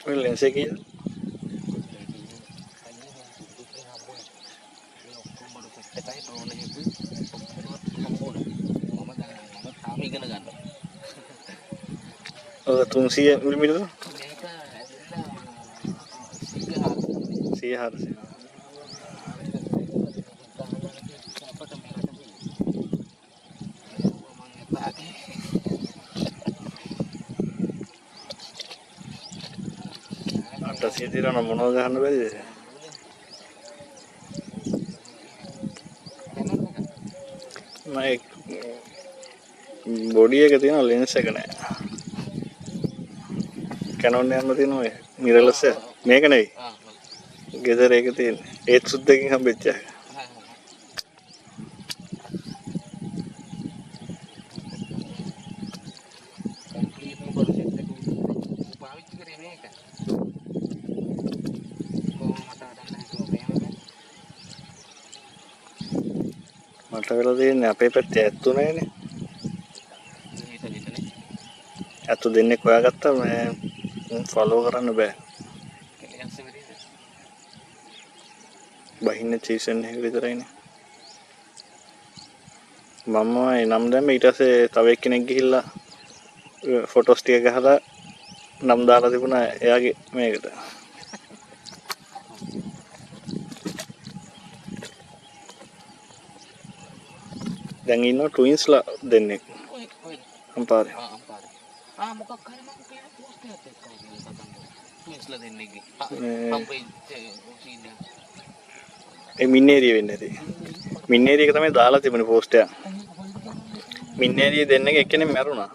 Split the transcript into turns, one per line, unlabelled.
ඔය ලෙන්ස් එකේ ඔය 300 මිලිමීටර 100 800 තියනවා මොනවද ගන්න බැරිද? මම බොඩි එක තියෙනවා ලෙන්ස් එක නෑ. Canon එකම තියෙනවා ඔය මිරර්ලස් එක. මේක නෙවෙයි. ගෙදර එක තියෙන්නේ. ඒත් සුද්දකින් හම්බෙච්ච එක. මට වෙලා තියෙන්නේ අපේ පැත්තේ ඇත්තු නැහැනේ. ඇත්තු දෙන්නෙක් හොයාගත්තා මම ෆලෝ කරන්න බෑ. බහින්න සීසන් එක විතරයිනේ. මම නම් දැම්ම ඊට පස්සේ තව එක්කෙනෙක් ගිහිල්ලා ෆොටෝස් ටික ගහලා නම් දාලා තිබුණා එයාගේ මේකට. දැන් ඉන්නවා ට්වින්ස්ලා දෙන්නෙක්. අම්පාරේ.
මොකක් හරි මම කියලා පෝස්ට් එකක් එක්කම කියලා කතන්දර. ට්වින්ස්ලා දෙන්නෙක්ගේ. පම්පේ සීන් එක.
ඒ මින්නේරිය වෙන්නේ නැති. මින්නේරිය එක තමයි දාලා තිබුණේ පෝස්ට් එක. මින්නේරිය දෙන්නෙක් එක්කෙනෙක් මැරුණා.